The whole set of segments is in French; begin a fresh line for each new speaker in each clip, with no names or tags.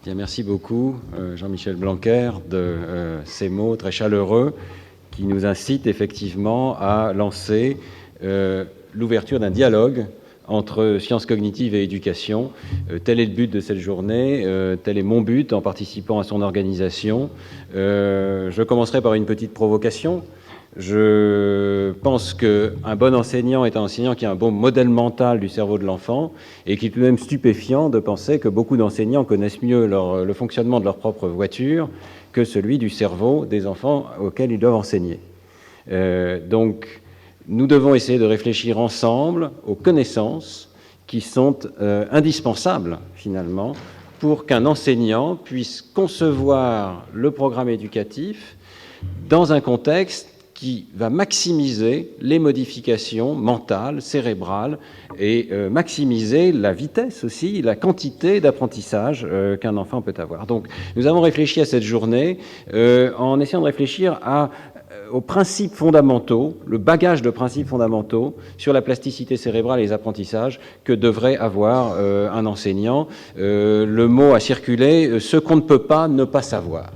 Bien, merci beaucoup, Jean-Michel Blanquer, de ces mots très chaleureux qui nous incitent effectivement à lancer l'ouverture d'un dialogue entre sciences cognitives et éducation. Tel est le but de cette journée, tel est mon but en participant à son organisation. Je commencerai par une petite provocation. Je pense qu'un bon enseignant est un enseignant qui a un bon modèle mental du cerveau de l'enfant et qu'il est tout de même stupéfiant de penser que beaucoup d'enseignants connaissent mieux le fonctionnement de leur propre voiture que celui du cerveau des enfants auxquels ils doivent enseigner. Donc, nous devons essayer de réfléchir ensemble aux connaissances qui sont indispensables, finalement, pour qu'un enseignant puisse concevoir le programme éducatif dans un contexte qui va maximiser les modifications mentales, cérébrales, et maximiser la vitesse aussi, la quantité d'apprentissage qu'un enfant peut avoir. Donc, nous avons réfléchi à cette journée en essayant de réfléchir aux principes fondamentaux, le bagage de principes fondamentaux sur la plasticité cérébrale et les apprentissages que devrait avoir un enseignant. Le mot a circulé, ce qu'on ne peut pas ne pas savoir.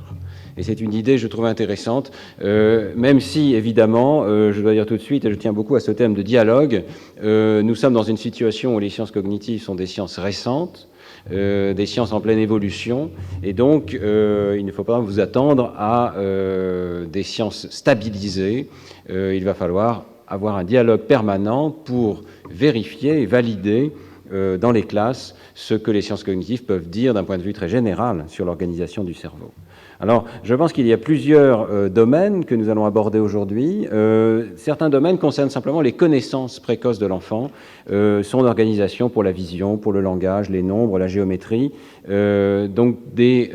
Et c'est une idée, je trouve, intéressante, même si, évidemment, je dois dire tout de suite, et je tiens beaucoup à ce thème de dialogue, nous sommes dans une situation où les sciences cognitives sont des sciences récentes, des sciences en pleine évolution, et donc il ne faut pas vous attendre à des sciences stabilisées. Il va falloir avoir un dialogue permanent pour vérifier et valider dans les classes ce que les sciences cognitives peuvent dire d'un point de vue très général sur l'organisation du cerveau. Alors, je pense qu'il y a plusieurs domaines que nous allons aborder aujourd'hui. Certains domaines concernent simplement les connaissances précoces de l'enfant, son organisation pour la vision, pour le langage, les nombres, la géométrie, donc des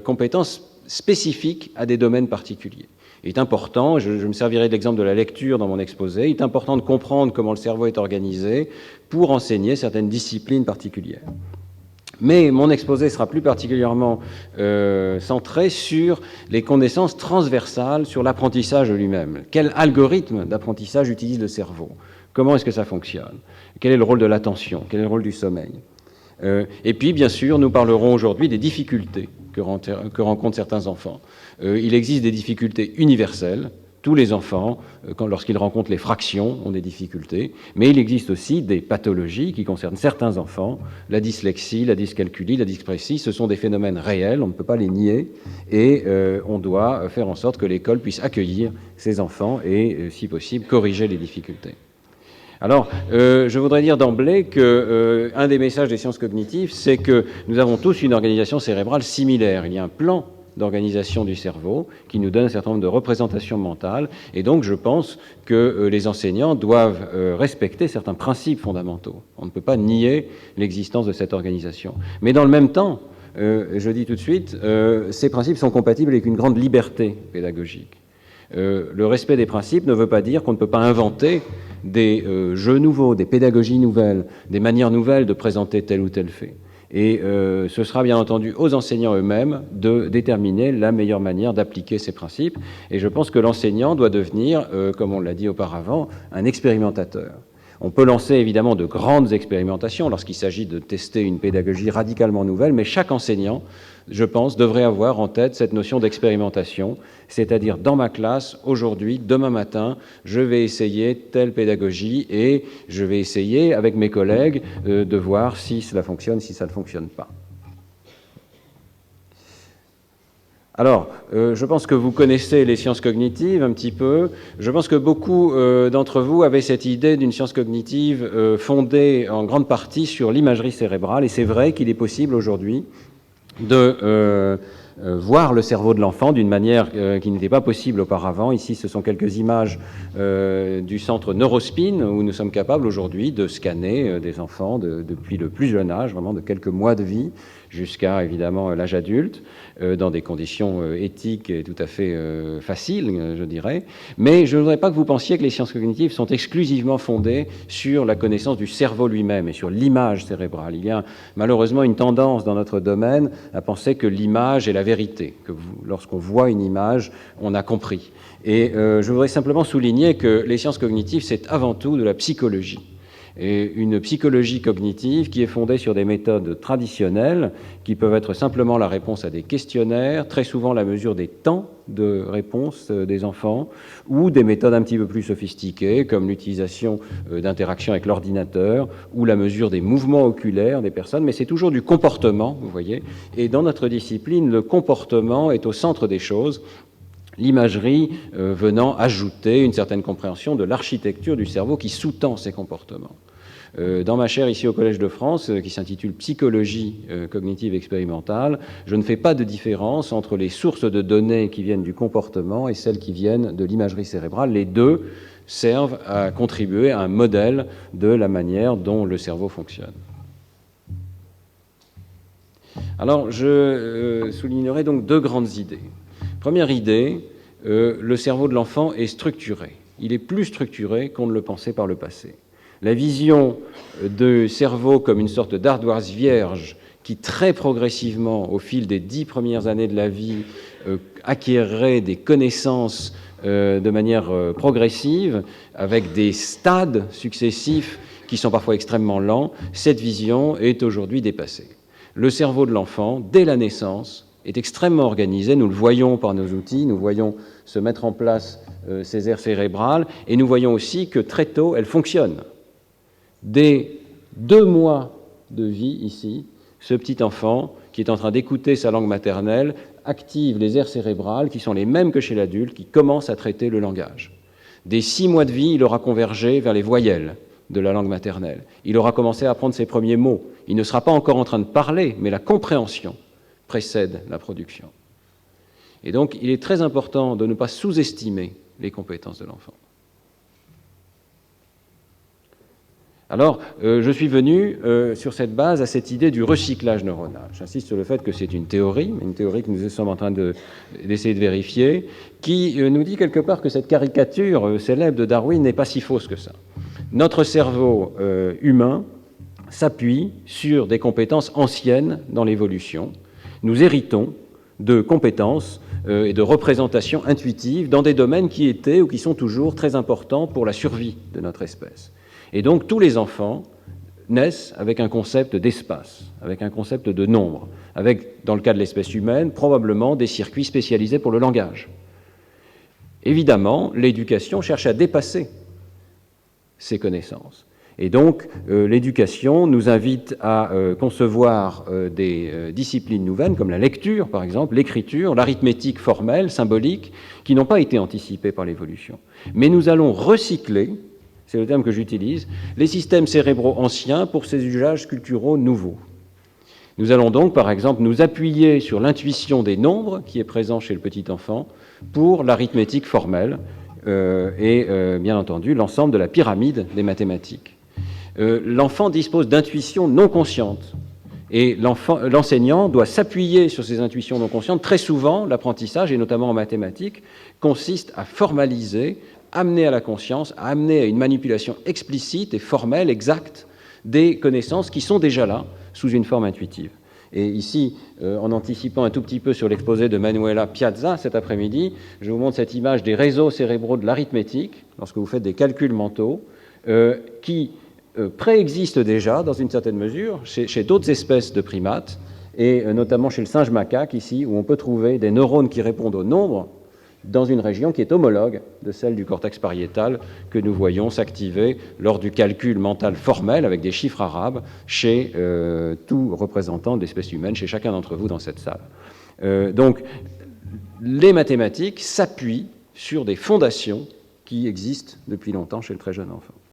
compétences spécifiques à des domaines particuliers. Il est important, je me servirai de l'exemple de la lecture dans mon exposé, il est important de comprendre comment le cerveau est organisé pour enseigner certaines disciplines particulières. Mais mon exposé sera plus particulièrement centré sur les connaissances transversales sur l'apprentissage lui-même. Quel algorithme d'apprentissage utilise le cerveau? Comment est-ce que ça fonctionne? Quel est le rôle de l'attention? Quel est le rôle du sommeil? Et puis, bien sûr, nous parlerons aujourd'hui des difficultés que rencontrent certains enfants. Il existe des difficultés universelles. Tous les enfants, lorsqu'ils rencontrent les fractions, ont des difficultés, mais il existe aussi des pathologies qui concernent certains enfants. La dyslexie, la dyscalculie, la dyspraxie, ce sont des phénomènes réels, on ne peut pas les nier, et on doit faire en sorte que l'école puisse accueillir ces enfants et, si possible, corriger les difficultés. Alors, je voudrais dire d'emblée qu'un des messages des sciences cognitives, c'est que nous avons tous une organisation cérébrale similaire. Il y a un plan d'organisation du cerveau qui nous donne un certain nombre de représentations mentales, et donc je pense que les enseignants doivent respecter certains principes fondamentaux. On ne peut pas nier l'existence de cette organisation. Mais dans le même temps, je dis tout de suite, ces principes sont compatibles avec une grande liberté pédagogique. Le respect des principes ne veut pas dire qu'on ne peut pas inventer des jeux nouveaux, des pédagogies nouvelles, des manières nouvelles de présenter tel ou tel fait. Et ce sera bien entendu aux enseignants eux-mêmes de déterminer la meilleure manière d'appliquer ces principes. Et je pense que l'enseignant doit devenir, comme on l'a dit auparavant, un expérimentateur. On peut lancer évidemment de grandes expérimentations lorsqu'il s'agit de tester une pédagogie radicalement nouvelle, mais chaque enseignant, je pense, devrait avoir en tête cette notion d'expérimentation, c'est-à-dire dans ma classe, aujourd'hui, demain matin, je vais essayer telle pédagogie et je vais essayer avec mes collègues de voir si cela fonctionne, si ça ne fonctionne pas. Alors, je pense que vous connaissez les sciences cognitives un petit peu. Je pense que beaucoup d'entre vous avaient cette idée d'une science cognitive fondée en grande partie sur l'imagerie cérébrale, et c'est vrai qu'il est possible aujourd'hui de voir le cerveau de l'enfant d'une manière qui n'était pas possible auparavant. Ici, ce sont quelques images du centre Neurospin, où nous sommes capables aujourd'hui de scanner des enfants depuis le plus jeune âge, vraiment de quelques mois de vie, jusqu'à évidemment l'âge adulte, dans des conditions éthiques et tout à fait faciles, je dirais. Mais je ne voudrais pas que vous pensiez que les sciences cognitives sont exclusivement fondées sur la connaissance du cerveau lui-même et sur l'image cérébrale. Il y a malheureusement une tendance dans notre domaine à penser que l'image est la vérité, que lorsqu'on voit une image, on a compris. Et je voudrais simplement souligner que les sciences cognitives, c'est avant tout de la psychologie. et une psychologie cognitive qui est fondée sur des méthodes traditionnelles qui peuvent être simplement la réponse à des questionnaires, très souvent la mesure des temps de réponse des enfants, ou des méthodes un petit peu plus sophistiquées comme l'utilisation d'interactions avec l'ordinateur ou la mesure des mouvements oculaires des personnes, mais c'est toujours du comportement, vous voyez, et dans notre discipline, le comportement est au centre des choses, l'imagerie venant ajouter une certaine compréhension de l'architecture du cerveau qui sous-tend ces comportements. Dans ma chaire ici au Collège de France, qui s'intitule Psychologie cognitive expérimentale, je ne fais pas de différence entre les sources de données qui viennent du comportement et celles qui viennent de l'imagerie cérébrale. Les deux servent à contribuer à un modèle de la manière dont le cerveau fonctionne. Alors, je soulignerai donc deux grandes idées. Première idée, le cerveau de l'enfant est structuré. Il est plus structuré qu'on ne le pensait par le passé. La vision du cerveau comme une sorte d'ardoise vierge qui, très progressivement, au fil des 10 premières années de la vie, acquérait des connaissances de manière progressive, avec des stades successifs qui sont parfois extrêmement lents, cette vision est aujourd'hui dépassée. Le cerveau de l'enfant, dès la naissance, est extrêmement organisé, nous le voyons par nos outils, nous voyons se mettre en place ces aires cérébrales, et nous voyons aussi que très tôt, elles fonctionnent. Dès 2 mois de vie, ici, ce petit enfant, qui est en train d'écouter sa langue maternelle, active les aires cérébrales, qui sont les mêmes que chez l'adulte, qui commencent à traiter le langage. Dès 6 mois de vie, il aura convergé vers les voyelles de la langue maternelle. Il aura commencé à apprendre ses premiers mots. Il ne sera pas encore en train de parler, mais la compréhension précède la production. Et donc, il est très important de ne pas sous-estimer les compétences de l'enfant. Alors, je suis venu sur cette base à cette idée du recyclage neuronal. J'insiste sur le fait que c'est une théorie, mais une théorie que nous sommes en train d'essayer de vérifier, qui nous dit quelque part que cette caricature célèbre de Darwin n'est pas si fausse que ça. Notre cerveau humain s'appuie sur des compétences anciennes dans l'évolution. Nous héritons de compétences et de représentations intuitives dans des domaines qui étaient ou qui sont toujours très importants pour la survie de notre espèce. Et donc tous les enfants naissent avec un concept d'espace, avec un concept de nombre, avec, dans le cas de l'espèce humaine, probablement des circuits spécialisés pour le langage. Évidemment, l'éducation cherche à dépasser ces connaissances. Et donc, l'éducation nous invite à concevoir des disciplines nouvelles, comme la lecture, par exemple, l'écriture, l'arithmétique formelle, symbolique, qui n'ont pas été anticipées par l'évolution. Mais nous allons recycler, c'est le terme que j'utilise, les systèmes cérébraux anciens pour ces usages culturaux nouveaux. Nous allons donc, par exemple, nous appuyer sur l'intuition des nombres qui est présent chez le petit enfant pour l'arithmétique formelle et, bien entendu, l'ensemble de la pyramide des mathématiques. L'enfant dispose d'intuitions non conscientes et l'enseignant doit s'appuyer sur ces intuitions non conscientes. Très souvent, l'apprentissage, et notamment en mathématiques, consiste à formaliser, amener à la conscience, à amener à une manipulation explicite et formelle, exacte, des connaissances qui sont déjà là, sous une forme intuitive. Et ici, en anticipant un tout petit peu sur l'exposé de Manuela Piazza cet après-midi, je vous montre cette image des réseaux cérébraux de l'arithmétique, lorsque vous faites des calculs mentaux, qui préexistent déjà, dans une certaine mesure, chez d'autres espèces de primates, et notamment chez le singe macaque, ici, où on peut trouver des neurones qui répondent au nombre, dans une région qui est homologue de celle du cortex pariétal que nous voyons s'activer lors du calcul mental formel avec des chiffres arabes chez tout représentant de l'espèce humaine, chez chacun d'entre vous dans cette salle. Donc, les mathématiques s'appuient sur des fondations qui existent depuis longtemps chez le très jeune enfant.